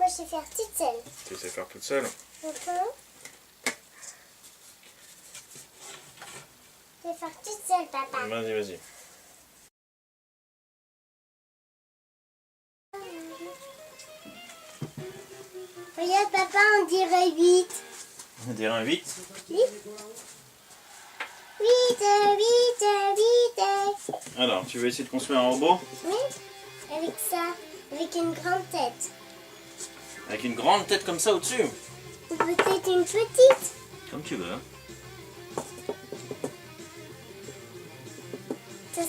Moi, je sais faire toute seule. Tu sais faire toute seule? Je vais faire toute seule, papa. Vas-y, vas-y. Regarde, papa, on dirait 8. On dirait un 8. 8. 8, 8, 8. Alors, tu veux essayer de construire un robot? Oui, avec ça, avec une grande tête. Avec une grande tête comme ça au-dessus? Ou peut-être une petite. Comme tu veux.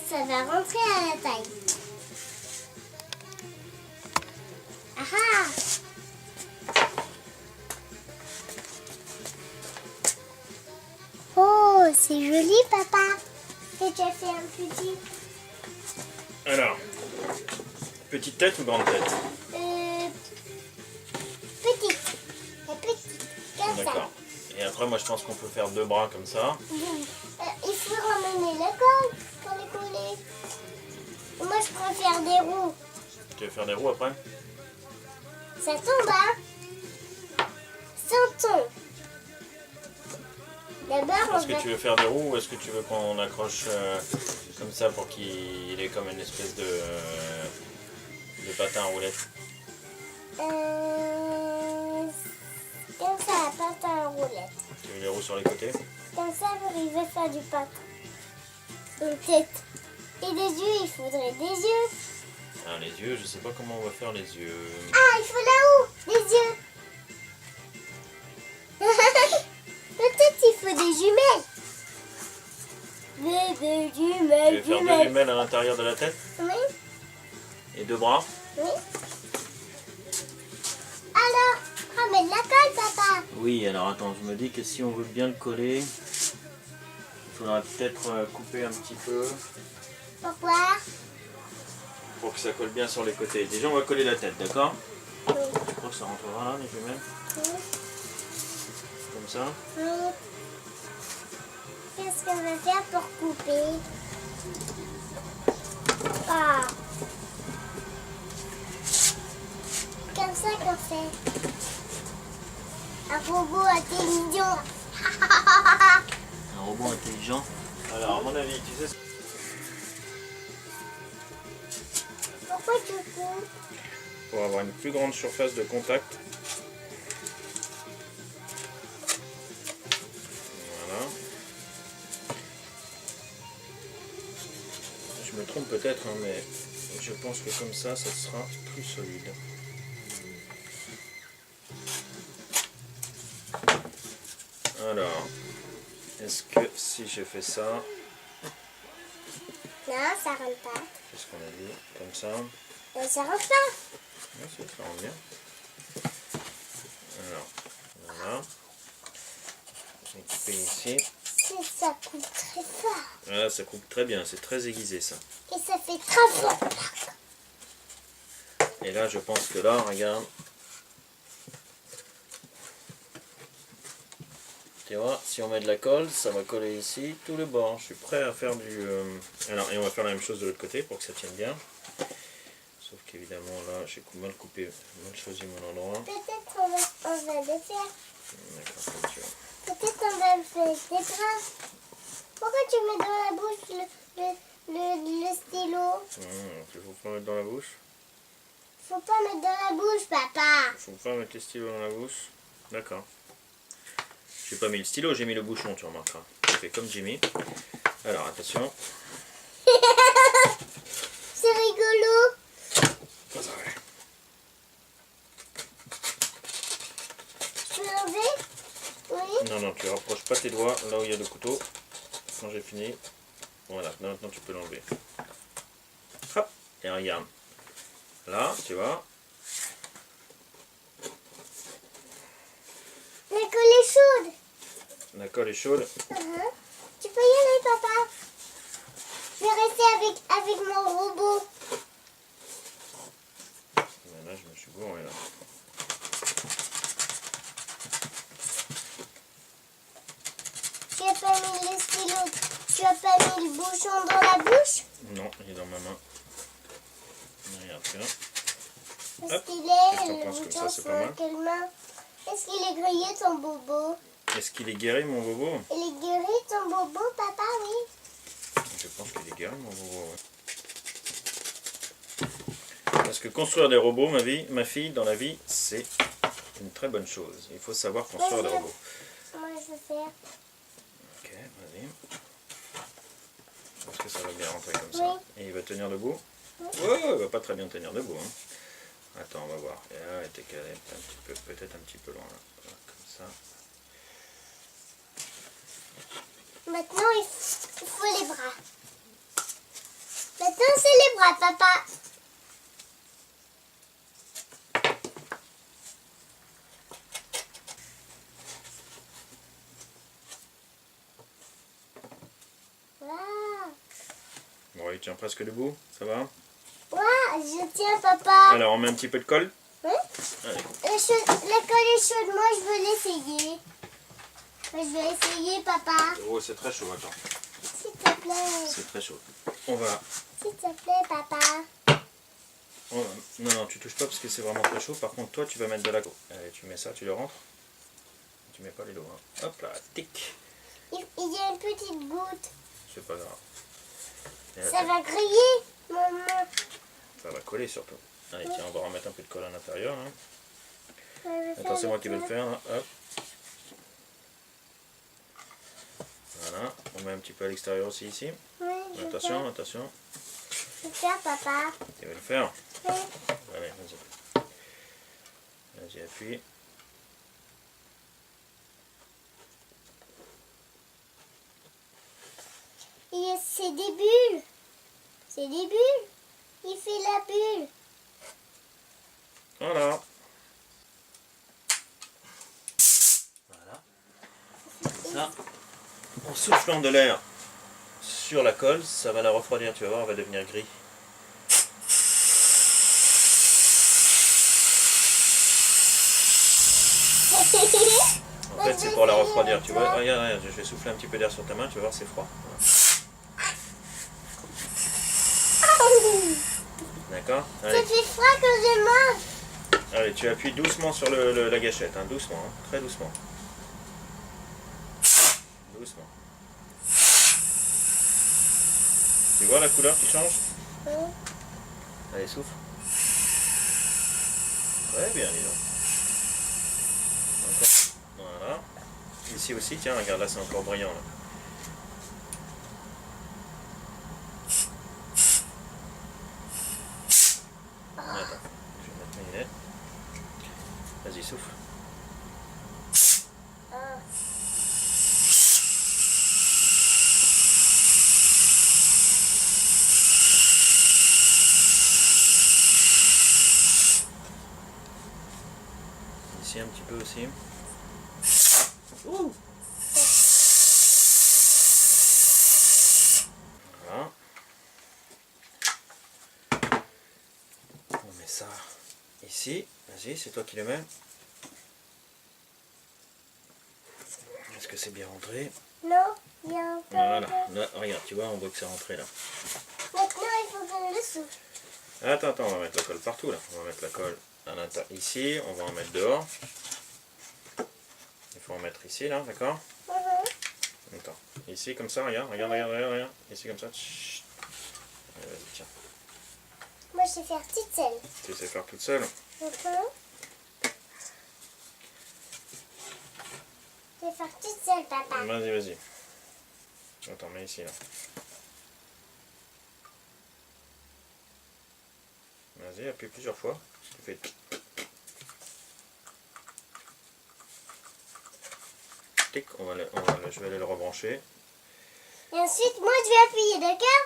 Ça va rentrer à la taille. Ah ah! Oh, c'est joli, papa. Et tu as fait un petit. Alors, petite tête ou grande tête? Petite. La petite. Comme ça. D'accord. Et après, moi, je pense qu'on peut faire 2 bras comme ça. Il faut ramener la colle pour les coller. Moi, je préfère des roues. Tu veux faire des roues après? Ça tombe, hein? Ça tombe. D'abord, on Est-ce que va... tu veux faire des roues ou est-ce que tu veux qu'on accroche comme ça pour qu'il ait comme une espèce de patin à roulettes? Comme ça, pas à roulette. Tu veux les roues sur les côtés? Comme ça, il va faire du patin. Une tête. Et des yeux, il faudrait des yeux. Ah, les yeux, je sais pas comment on va faire les yeux. Ah, il faut là-haut, des yeux. Peut-être il faut des jumelles. Des Tu jumelles, veux faire 2 jumelles à l'intérieur de la tête Oui, et 2 bras? oui. Alors, ramène la colle, papa. Oui, alors attends, je me dis que si on veut bien le coller, il faudra peut-être couper un petit peu Pourquoi? pour que ça colle bien sur les côtés. Déjà, on va coller la tête, d'accord? Oui. Je crois que ça rentrera là, les jumelles, Oui. comme ça. Oui. Qu'est-ce qu'on va faire pour couper? Ah. Comme ça qu'on fait. Un robot intelligent. Un robot intelligent. Alors, à mon avis, tu sais, Pourquoi tu coupes? pour avoir une plus grande surface de contact. Voilà. Je me trompe peut-être, hein, mais je pense que comme ça sera plus solide. Alors, est-ce que si je fais ça, Non, ça rentre pas. c'est ce qu'on a dit, comme ça, Ça rentre pas. oui, ça rend bien. Alors, voilà. Je vais couper ici. Ça coupe très fort. Voilà, ça coupe très bien, c'est très aiguisé ça. Et ça fait très fort. Et là, je pense que là, regarde. Tu vois, si on met de la colle, ça va coller ici, tout le bord. Je suis prêt à faire du... Alors, et on va faire la même chose de l'autre côté pour que ça tienne bien. Sauf qu'évidemment, là, j'ai mal coupé, mal choisi mon endroit. Peut-être on va le faire. D'accord, comme tu veux. Peut-être on va le faire des bras. Pourquoi tu mets dans la bouche le stylo? Tu faut pas mettre dans la bouche? Faut pas mettre dans la bouche, papa. Faut pas mettre les stylos dans la bouche? D'accord. J'ai pas mis le stylo, j'ai mis le bouchon, tu remarqueras. J'ai fait comme Jimmy. Alors, attention. C'est rigolo. Ça va. Tu peux l'enlever? Oui. Non, non, tu rapproches pas tes doigts là où il y a le couteau. Quand j'ai fini, voilà, maintenant tu peux l'enlever. Hop, et regarde. Là, tu vois. La colle est chaude. La colle est chaude. Tu peux y aller, papa. Je vais rester avec mon robot. Mais là, je me suis gouré là. Tu as pas mis le stylo. Tu as pas mis le bouchon dans la bouche? Non, il est dans ma main. Regarde, tu vois. Est-ce Hop. qu'il Qu'est-ce que est t'en penses comme ça, c'est pas mal? quelle main? Est-ce qu'il est grillé ton bobo? Est-ce qu'il est guéri, mon bobo? Il est guéri ton bobo, papa, oui. Je pense qu'il est guéri, mon bobo. Ouais. Parce que construire des robots, ma fille, dans la vie, c'est une très bonne chose. Il faut savoir construire des robots. Moi, je vais faire. Ok, vas-y. Est-ce que ça va bien rentrer comme ça? Oui. Et il va tenir debout? Oui. Ouais, il va pas très bien tenir debout. Hein. Attends, on va voir. Et là, elle était calée peut-être un petit peu loin. Là. Voilà, comme ça. Maintenant, il faut les bras. Maintenant, c'est les bras, papa. Waouh. Bon, il tient presque debout. Ça va? Waouh, je tiens, papa. Alors, on met un petit peu de colle? Oui. Allez. La colle est chaude, moi, je veux l'essayer. Je vais essayer, papa. Oh, c'est très chaud, attends. S'il te plaît. C'est très chaud. On va... S'il te plaît, papa. Non, tu touches pas parce que c'est vraiment très chaud. Par contre, toi, tu vas mettre de la colle. Allez, tu mets ça, tu le rentres. Tu mets pas les doigts. Hein. Hop là, tic. Il y a une petite goutte. C'est pas grave. Et Ça va griller, maman. Ça va coller surtout. Allez, tiens, on va remettre un peu de colle à l'intérieur. Hein. Je vais Attends, faire c'est moi qui vais le ça. faire. Là. Hop. Voilà. On met un petit peu à l'extérieur aussi ici. Oui, je vais Attention, faire. attention. Je vais faire, papa. Tu vas le faire. Oui. Allez, vas-y. Vas-y, appuie. C'est des bulles. C'est des bulles. Il fait la bulle. Voilà. Voilà. Ça, en soufflant de l'air sur la colle, ça va la refroidir, tu vas voir, elle va devenir gris. En fait, c'est pour la refroidir, tu vois. Regarde, regarde, je vais souffler un petit peu d'air sur ta main, tu vas voir, c'est froid. Voilà. D'accord? Ça Allez. fait froid quand je mange. Allez, tu appuies doucement sur la gâchette, hein, doucement, hein, très doucement. Doucement. Tu vois la couleur qui change? Oui. Allez, souffle. Très bien, dis donc. Encore. Voilà. Ici aussi, tiens, regarde, là c'est encore brillant. Là. Attends, je vais mettre mes lunettes. Vas-y, souffle. Ah. Ici un petit peu aussi. Ouh. Voilà. On met ça ici. Vas-y, c'est toi qui le mets. Est-ce que c'est bien rentré? Non, il y a un peu. Voilà. Là, regarde, tu vois, on voit que c'est rentré là. Maintenant, il faut que je le souffle. Attends, on va mettre la colle partout là. On va mettre la colle à l'intérieur ici, on va en mettre dehors. Il faut en mettre ici là, d'accord? Attends, ici comme ça, regarde. Ici comme ça. Chut. Allez, vas-y, tiens. Moi, je sais faire toute seule. Tu sais faire toute seule? Je vais faire toute seule, papa. Vas-y. Attends, mets ici là. Vas-y, appuie plusieurs fois. Tu fais... Tic, je vais aller le rebrancher. Et ensuite, moi, je vais appuyer, d'accord?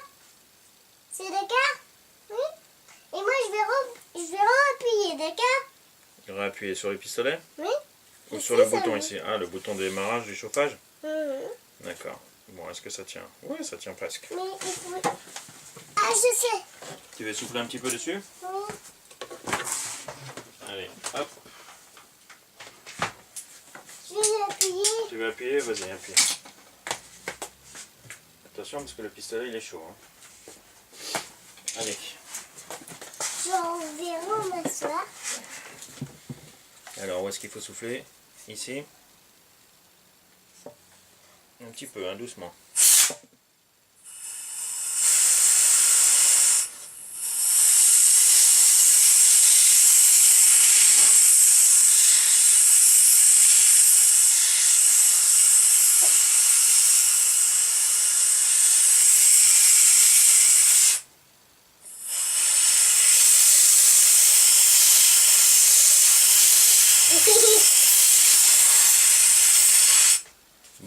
C'est d'accord? Oui. Et moi, je vais re-appuyer, d'accord? Réappuyer sur le pistolet? Oui. Ou Ici, sur le ça bouton va. ici? Ah, le bouton de démarrage du chauffage? Mhm. D'accord. Bon, est-ce que ça tient? Oui, ça tient presque. Mais il faut... Ah, je sais. Tu veux souffler un petit peu dessus? Oui. Allez, hop. Je vais appuyer. Tu veux appuyer? Vas-y, appuie. Attention parce que le pistolet il est chaud. Hein. Allez. Je verrou m'asseoir. Alors, où est-ce qu'il faut souffler? Ici. Un petit peu, hein, doucement.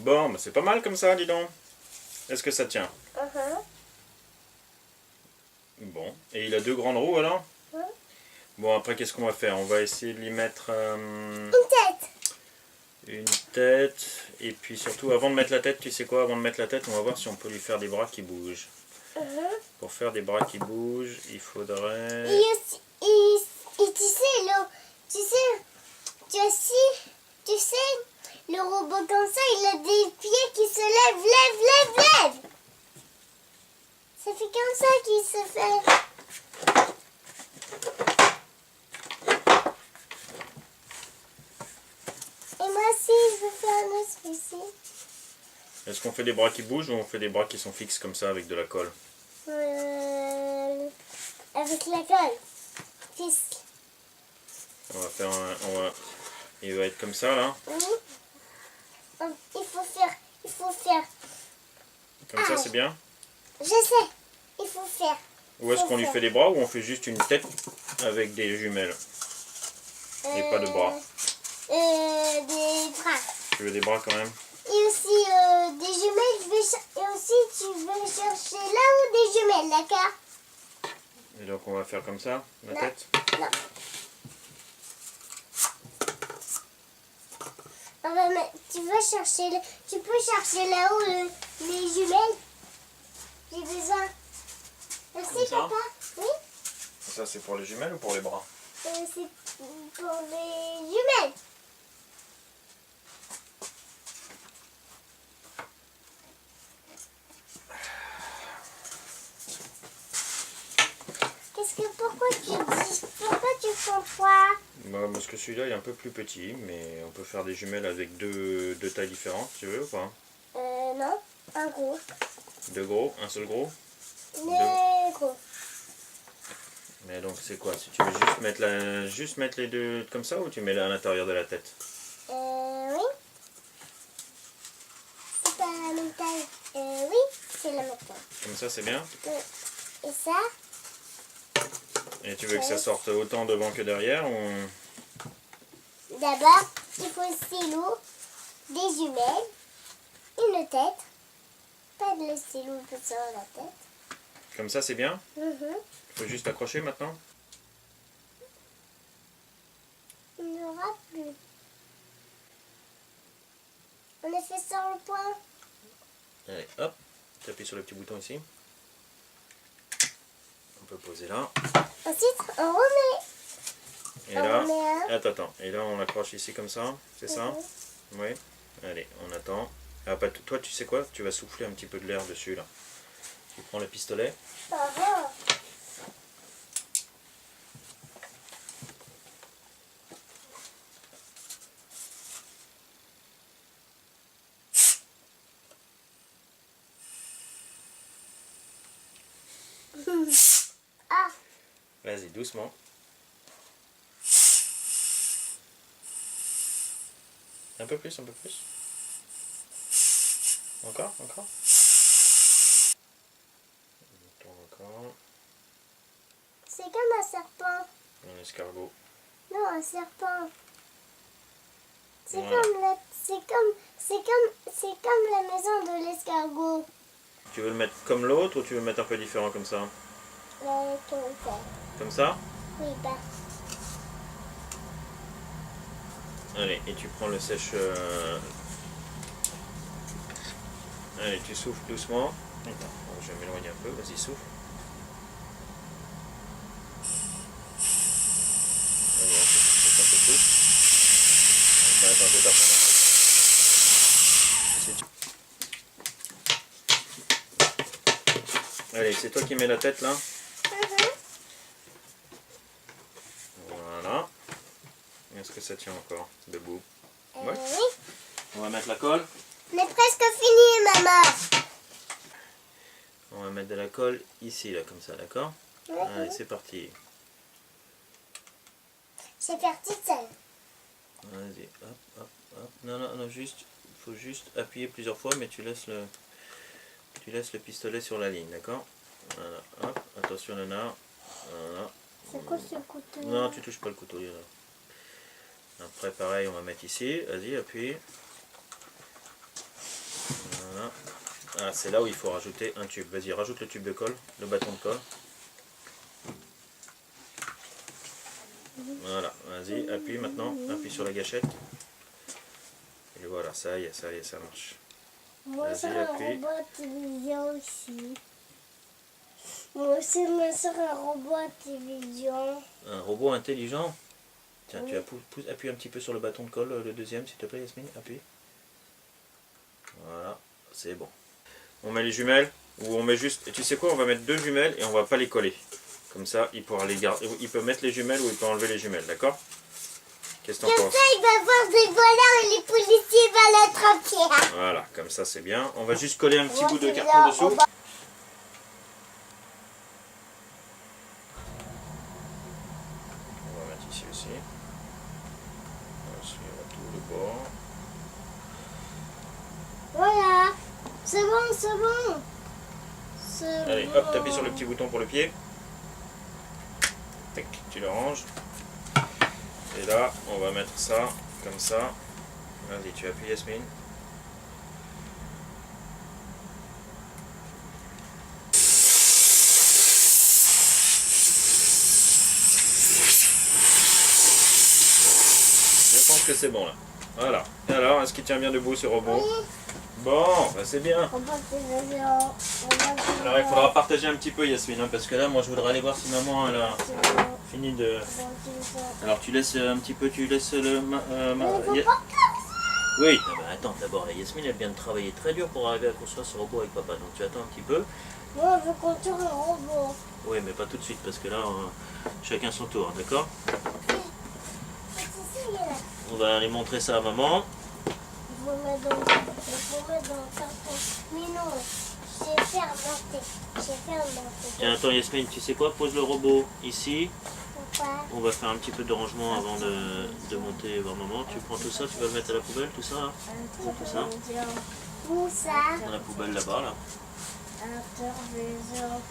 Bon, bah c'est pas mal comme ça, dis donc. Est-ce que ça tient? Bon. Et il a 2 grandes roues alors? Bon, après, qu'est-ce qu'on va faire? On va essayer de lui mettre Une tête. une tête. Et puis surtout, avant de mettre la tête, tu sais quoi? Avant de mettre la tête, on va voir si on peut lui faire des bras qui bougent. Pour faire des bras qui bougent, il faudrait... Et tu sais, tu sais, le robot comme ça, il a des pieds qui se lèvent. Ça fait comme ça qu'il se fait. Et moi aussi, je veux faire un autre ici. Est-ce qu'on fait des bras qui bougent ou on fait des bras qui sont fixes comme ça avec de la colle? Avec la colle. Fisc. On va faire il va être comme ça là. Il faut faire. Comme ça, c'est bien? Je sais. Il faut faire. Ou est-ce qu'on lui fait des bras ou on fait juste une tête avec des jumelles? Et pas de bras. Des bras. Tu veux des bras quand même? Et aussi des jumelles. Et aussi, tu veux chercher là où des jumelles, d'accord? Et donc on va faire comme ça, la Non. tête? Non. Tu peux chercher là-haut les jumelles. J'ai besoin. Merci, Comme ça? papa. Oui, Ça c'est pour les jumelles ou pour les bras? c'est pour les jumelles. Pourquoi tu prends 3? Bah, parce que celui-là il est un peu plus petit, mais on peut faire des jumelles avec deux tailles différentes, tu veux ou pas? Non, un gros. 2 gros, un seul gros? Les gros. Mais donc c'est quoi? Si tu veux juste mettre les deux comme ça ou tu mets à l'intérieur de la tête? Oui. C'est pas la même taille. Oui, c'est la même taille. Comme ça c'est bien? Et ça? Et tu veux que ça sorte autant devant que derrière ou... D'abord, il faut le stylo, des jumelles, une tête. Pas de le stylo sur la tête. Comme ça c'est bien? Il Il faut juste accrocher maintenant? n'y aura plus. On a fait sur le point. Allez, hop, tu appuies sur le petit bouton ici. On peut poser là. Ensuite, on remet. Et On là, remet un. attends. Et là, on l'accroche ici comme ça, c'est ça? Oui. Allez, on attend. Et après, toi, tu sais quoi? Tu vas souffler un petit peu de l'air dessus là. Tu prends le pistolet. Ça va. Ah, Vas-y, doucement. Un peu plus, un peu plus. Encore, encore. On tourne encore. c'est comme un serpent. Un escargot. Non, un serpent. C'est Voilà. c'est comme la maison de l'escargot. Tu veux le mettre comme l'autre ou tu veux le mettre un peu différent comme ça? Comme ça. Comme ça? Oui, bah. Allez, et tu prends le sèche... Allez, tu souffles doucement. Attends, je vais m'éloigner un peu, vas-y, souffle. Allez, un peu plus. Attends, je vais t'apprendre un truc. Allez, c'est toi qui mets la tête là. Est-ce que ça tient encore debout? Oui. Ouais. On va mettre la colle. On est presque fini, maman. On va mettre de la colle ici, là, comme ça, d'accord? Allez, c'est parti. C'est faire toute seule. Vas-y, hop, hop, hop. Non, non, non, juste, il faut juste appuyer plusieurs fois, mais tu laisses le pistolet sur la ligne, d'accord? Voilà, hop, attention Léna. Voilà. C'est quoi ce couteau? Non, tu touches pas le couteau, Léna. Après, pareil, on va mettre ici. Vas-y, appuie. Voilà. Ah, c'est là où il faut rajouter un tube. Vas-y, rajoute le tube de colle, le bâton de colle. Voilà, vas-y, appuie maintenant, appuie sur la gâchette. Et voilà, ça y est, ça marche. Moi, Vas-y, c'est un appuie. robot télévision aussi. Moi aussi, ma soeur, un robot télévision. Un robot intelligent. Tiens, tu appuies un petit peu sur le bâton de colle, le deuxième, s'il te plaît, Yasmine, appuie. Voilà, c'est bon. On met les jumelles, ou on met juste... Et tu sais quoi, on va mettre 2 jumelles et on va pas les coller. Comme ça, il pourra les garder. Il peut mettre les jumelles ou il peut enlever les jumelles, d'accord? Qu'est-ce que t'en Comme penses? ça, il va voir des voleurs et les policiers vont l'attraper. Voilà, comme ça c'est bien. On va juste coller un petit bout de carton dessous. On va mettre ici aussi. On va suivre tout le bord. Voilà. C'est bon, c'est bon. C'est Allez, bon. hop, t'appuies sur le petit bouton pour le pied. Tac, tu le ranges. Et là, on va mettre ça, comme ça. Vas-y, tu appuies Yasmine. Je pense que c'est bon là. Voilà. Et alors, est-ce qu'il tient bien debout ce robot? Bon, bah c'est bien. Robot télévision. Alors il faudra partager un petit peu Yasmine, hein, parce que là moi je voudrais aller voir si maman elle a fini de... Alors tu laisses un petit peu, tu laisses le... Oui, non, mais attends d'abord, Yasmine elle vient de travailler très dur pour arriver à construire ce robot avec papa, donc tu attends un petit peu. Moi, je veux construire un robot. Oui, mais pas tout de suite, parce que là, chacun son tour, d'accord? On va aller montrer ça à maman. Il faut mettre dans le carton. Mais non, j'ai fermenté. Tiens, attends Yasmine, tu sais quoi? Pose le robot ici. Pourquoi? On va faire un petit peu de rangement avant de monter voir maman. Tu prends tout ça, tu vas le mettre à la poubelle, tout ça, hein? Tout ça? Où ça? Dans la poubelle là-bas, là. Intervision.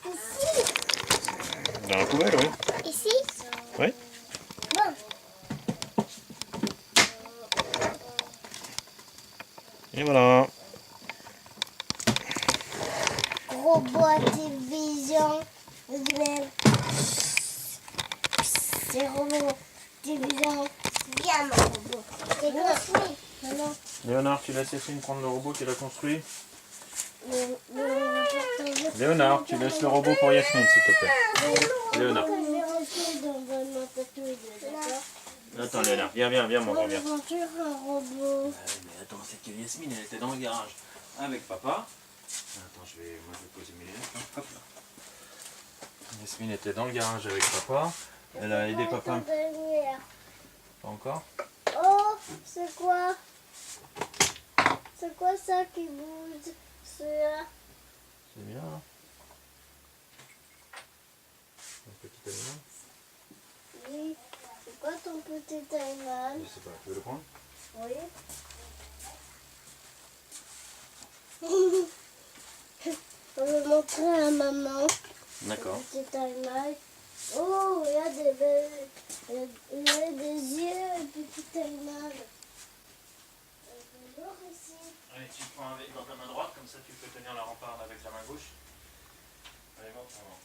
Ici? Dans la poubelle, oui. Ici? Oui. Bon. Et voilà. Robot télévision. C'est robot télévision. Bien mon robot. C'est construit. Non. Léonard, tu laisses Yasmine prendre le robot qu'il a construit. Le Léonard, tu laisses le robot pour Yasmine, s'il te plaît. Léonard. Attends, Léonard, viens, mon grand, viens. un robot. Mais attends, c'est que Yasmine, elle était dans le garage avec papa. Attends, moi je vais poser mes lunettes. Hein. Hop là. Yasmine était dans le garage avec papa. Elle a aidé papa. Pas encore? Oh, c'est quoi? C'est quoi ça qui bouge? C'est C'est bien, hein? Un petit animal? oui. C'est quoi ton petit animal? Je sais pas, tu veux le prendre? Oui. On va montrer à maman. D'accord. Petit animal. Oh, il y a des belles. Il y a des yeux, un petit animal. Ici. Allez, tu prends dans ta main droite, comme ça tu peux tenir la ramparde avec la main gauche. Allez, montre maman.